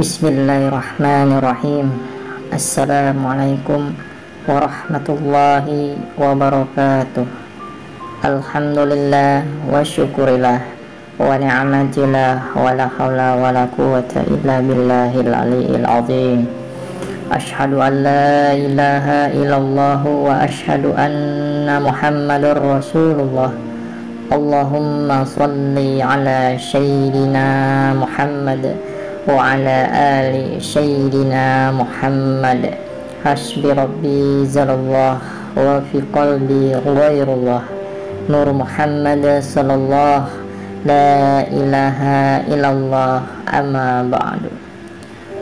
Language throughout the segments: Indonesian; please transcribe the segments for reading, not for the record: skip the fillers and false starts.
Bismillahirrahmanirrahim. Assalamualaikum warahmatullahi wabarakatuh. Alhamdulillah wa syukurillah wa ni'matillah wa la hawla wa la quwwata illa billahil aliyyil azim. Ashhadu an la ilaha illallah wa ashhadu anna Muhammadar Rasulullah. Allahumma salli ala sayyidina Muhammad wa ala ali sayyidina Muhammad. Hasbi rabbi zalallah wa fi qalbi ghairullah. Nur Muhammad sallallahu la ilaha illallah, amma ba'du.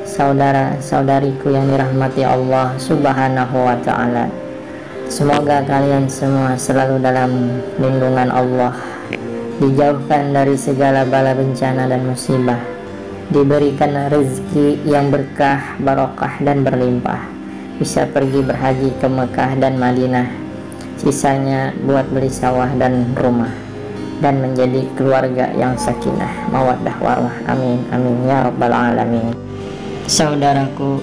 Saudara-saudariku yang dirahmati Allah subhanahu wa ta'ala, semoga kalian semua selalu dalam lindungan Allah, dijauhkan dari segala bala bencana dan musibah, diberikan rezeki yang berkah, barokah dan berlimpah, bisa pergi berhaji ke Mekah dan Madinah, sisanya buat beli sawah dan rumah, dan menjadi keluarga yang sakinah, mawaddah warahmah. Amin amin ya rabbal alamin. Saudaraku,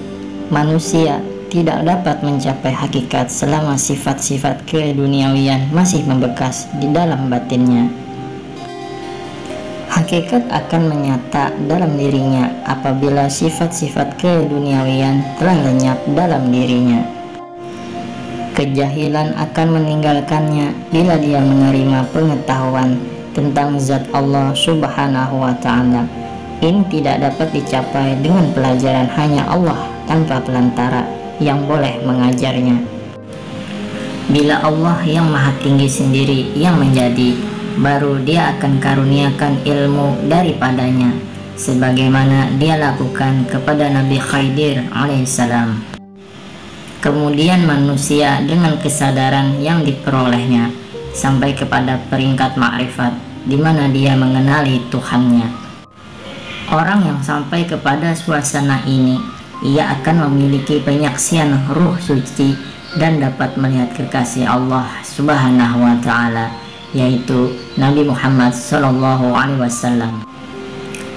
manusia tidak dapat mencapai hakikat selama sifat-sifat keduniawian masih membekas di dalam batinnya. Hakikat akan menyata dalam dirinya apabila sifat-sifat keduniawian telah lenyap dalam dirinya. Kejahilan akan meninggalkannya bila dia menerima pengetahuan tentang zat Allah subhanahu wa ta'ala. Ini tidak dapat dicapai dengan pelajaran hanya Allah tanpa pelantara yang boleh mengajarnya. Bila Allah yang maha tinggi sendiri yang menjadi, baru dia akan karuniakan ilmu daripadanya, sebagaimana dia lakukan kepada Nabi Khidir alaihissalam. Kemudian manusia dengan kesadaran yang diperolehnya sampai kepada peringkat ma'rifat, di mana dia mengenali Tuhannya. Orang yang sampai kepada suasana ini, ia akan memiliki penyaksian ruh suci dan dapat melihat kekasih Allah subhanahu wa ta'ala, yaitu Nabi Muhammad SAW,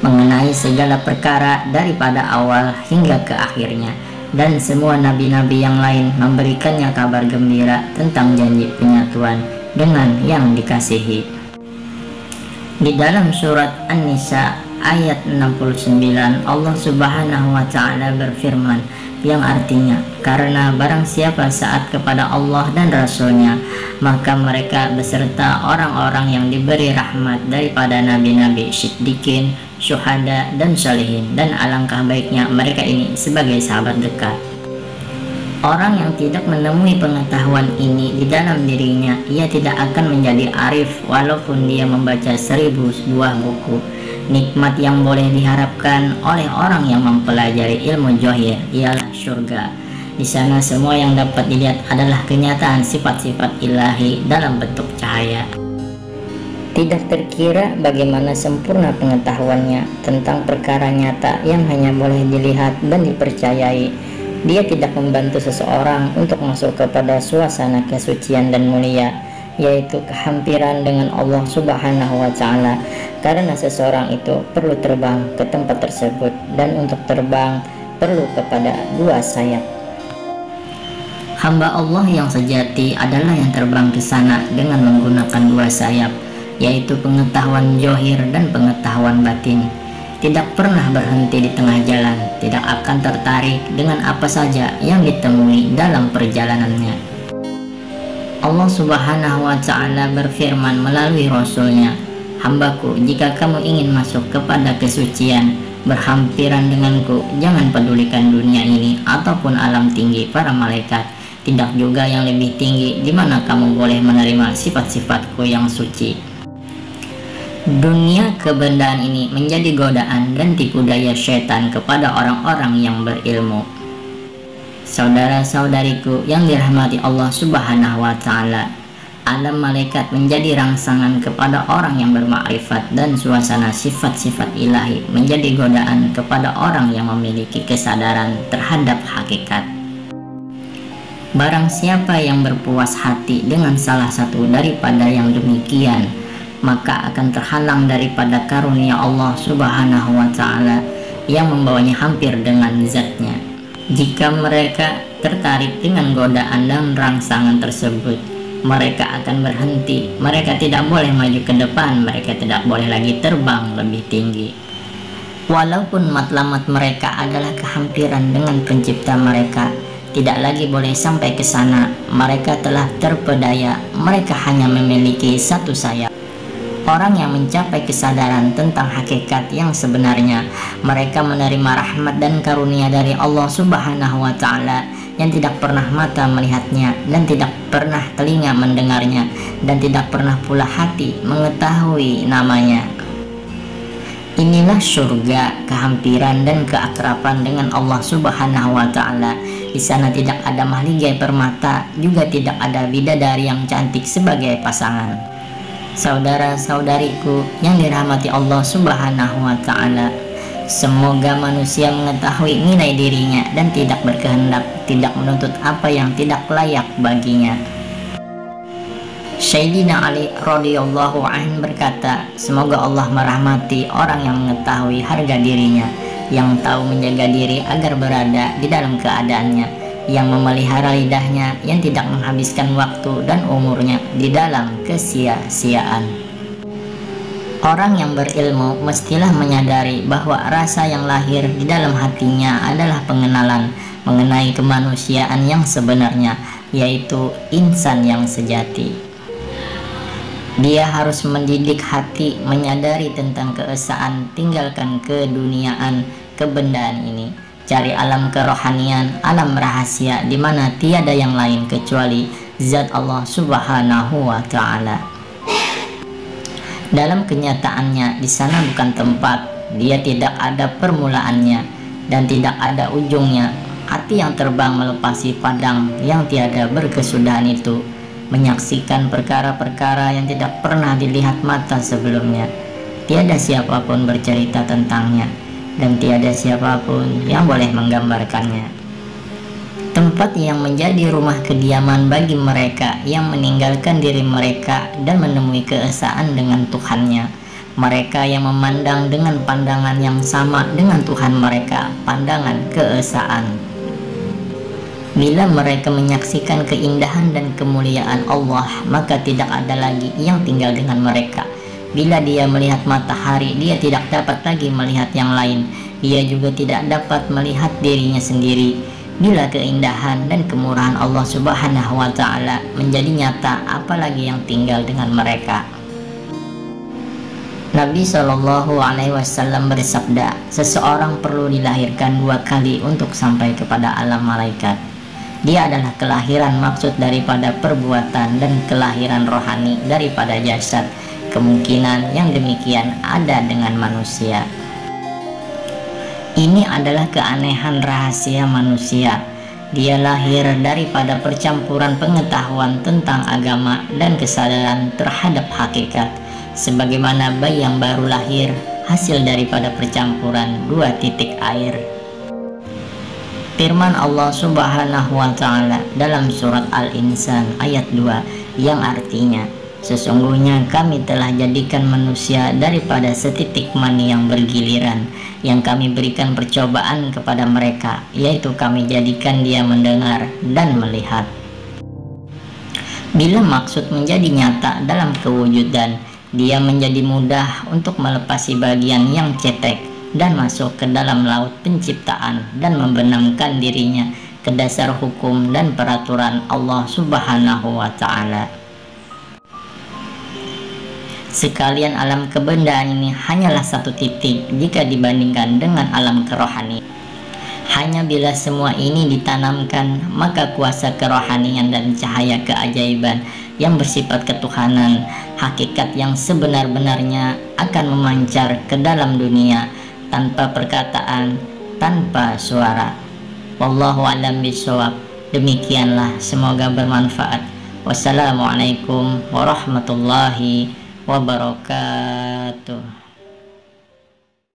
mengenai segala perkara daripada awal hingga ke akhirnya, dan semua nabi-nabi yang lain memberikannya kabar gembira tentang janji penyatuan dengan yang dikasihi. Di dalam surat An-Nisa ayat 69, Allah subhanahu wa ta'ala berfirman, yang artinya, karena barang siapa saat kepada Allah dan Rasulnya, maka mereka beserta orang-orang yang diberi rahmat daripada nabi-nabi, siddiqin, syuhada dan sholihin, dan alangkah baiknya mereka ini sebagai sahabat dekat. Orang yang tidak menemui pengetahuan ini di dalam dirinya, ia tidak akan menjadi arif walaupun dia membaca 1000 buah buku. Nikmat yang boleh diharapkan oleh orang yang mempelajari ilmu johir ialah surga. Di sana semua yang dapat dilihat adalah kenyataan sifat-sifat ilahi dalam bentuk cahaya. Tidak terkira bagaimana sempurna pengetahuannya tentang perkara nyata yang hanya boleh dilihat dan dipercayai. Dia tidak membantu seseorang untuk masuk kepada suasana kesucian dan mulia, yaitu kehampiran dengan Allah subhanahu wa ta'ala, karena seseorang itu perlu terbang ke tempat tersebut, dan untuk terbang perlu kepada 2 sayap. Hamba Allah yang sejati adalah yang terbang ke sana dengan menggunakan 2 sayap, yaitu pengetahuan johir dan pengetahuan batin. Tidak pernah berhenti di tengah jalan, tidak akan tertarik dengan apa saja yang ditemui dalam perjalanannya. Allah subhanahu wa ta'ala berfirman melalui Rasulnya, hambaku, jika kamu ingin masuk kepada kesucian, berhampiran denganku, jangan pedulikan dunia ini ataupun alam tinggi para malaikat, tidak juga yang lebih tinggi di mana kamu boleh menerima sifat-sifatku yang suci. Dunia kebendaan ini menjadi godaan dan tipu daya syaitan kepada orang-orang yang berilmu. Saudara-saudariku yang dirahmati Allah subhanahu wa ta'ala, alam malaikat menjadi rangsangan kepada orang yang bermakrifat, dan suasana sifat-sifat ilahi menjadi godaan kepada orang yang memiliki kesadaran terhadap hakikat. Barang siapa yang berpuas hati dengan salah satu daripada yang demikian, maka akan terhalang daripada karunia Allah subhanahu wa ta'ala yang membawanya hampir dengan zatnya. Jika mereka tertarik dengan godaan dan rangsangan tersebut, mereka akan berhenti. Mereka tidak boleh maju ke depan, mereka tidak boleh lagi terbang lebih tinggi. Walaupun matlamat mereka adalah kehampiran dengan pencipta mereka, tidak lagi boleh sampai ke sana. Mereka telah terpedaya, mereka hanya memiliki satu sayap. Orang yang mencapai kesadaran tentang hakikat yang sebenarnya, mereka menerima rahmat dan karunia dari Allah Subhanahu wa Ta'ala yang tidak pernah mata melihatnya, dan tidak pernah telinga mendengarnya, dan tidak pernah pula hati mengetahui namanya. Inilah surga, kehampiran dan keakraban dengan Allah Subhanahu wa Ta'ala. Di sana tidak ada mahligai permata, juga tidak ada bidadari yang cantik sebagai pasangan. Saudara-saudariku yang dirahmati Allah Subhanahu wa Ta'ala, semoga manusia mengetahui nilai dirinya dan tidak berkehendak, tidak menuntut apa yang tidak layak baginya. Sayyidina Ali radhiyallahu anhu berkata, semoga Allah merahmati orang yang mengetahui harga dirinya, yang tahu menjaga diri agar berada di dalam keadaannya, yang memelihara lidahnya, yang tidak menghabiskan waktu dan umurnya di dalam kesia-siaan. Orang yang berilmu mestilah menyadari bahwa rasa yang lahir di dalam hatinya adalah pengenalan mengenai kemanusiaan yang sebenarnya, yaitu insan yang sejati. Dia harus mendidik hati, menyadari tentang keesaan, tinggalkan keduniaan, kebendaan ini. Cari alam kerohanian, alam rahasia di mana tiada yang lain kecuali zat Allah Subhanahu wa Ta'ala. Dalam kenyataannya, di sana bukan tempat, dia tidak ada permulaannya dan tidak ada ujungnya. Hati yang terbang melepasi padang yang tiada berkesudahan itu, menyaksikan perkara-perkara yang tidak pernah dilihat mata sebelumnya. Tiada siapapun bercerita tentangnya, dan tiada siapapun yang boleh menggambarkannya. Tempat yang menjadi rumah kediaman bagi mereka yang meninggalkan diri mereka dan menemui keesaan dengan Tuhannya. Mereka yang memandang dengan pandangan yang sama dengan Tuhan mereka, pandangan keesaan. Bila mereka menyaksikan keindahan dan kemuliaan Allah, maka tidak ada lagi yang tinggal dengan mereka. Bila dia melihat matahari, dia tidak dapat lagi melihat yang lain. Dia juga tidak dapat melihat dirinya sendiri. Bila keindahan dan kemurahan Allah Subhanahu wa Ta'ala menjadi nyata, apalagi yang tinggal dengan mereka. Nabi Shallallahu Alaihi Wasallam bersabda, seseorang perlu dilahirkan 2 kali untuk sampai kepada alam malaikat. Dia adalah kelahiran maksud daripada perbuatan dan kelahiran rohani daripada jasad. Kemungkinan yang demikian ada dengan manusia. Ini adalah keanehan rahasia manusia. Dia lahir daripada percampuran pengetahuan tentang agama dan kesadaran terhadap hakikat, sebagaimana bayi yang baru lahir hasil daripada percampuran 2 titik air. Firman Allah Subhanahu wa Ta'ala dalam surat Al-Insan ayat 2 yang artinya, sesungguhnya kami telah jadikan manusia daripada setitik mani yang bergiliran, yang kami berikan percobaan kepada mereka, yaitu kami jadikan dia mendengar dan melihat. Bila maksud menjadi nyata dalam kewujudan, dia menjadi mudah untuk melepasi bagian yang cetek dan masuk ke dalam laut penciptaan dan membenamkan dirinya ke dasar hukum dan peraturan Allah Subhanahu wa Ta'ala. Sekalian alam kebendaan ini hanyalah satu titik jika dibandingkan dengan alam kerohanian. Hanya bila semua ini ditanamkan, maka kuasa kerohanian dan cahaya keajaiban yang bersifat ketuhanan, hakikat yang sebenar-benarnya akan memancar ke dalam dunia tanpa perkataan, tanpa suara. Wallahu a'lam bishawab. Demikianlah, semoga bermanfaat. Wassalamualaikum warahmatullahi wabarakatuh.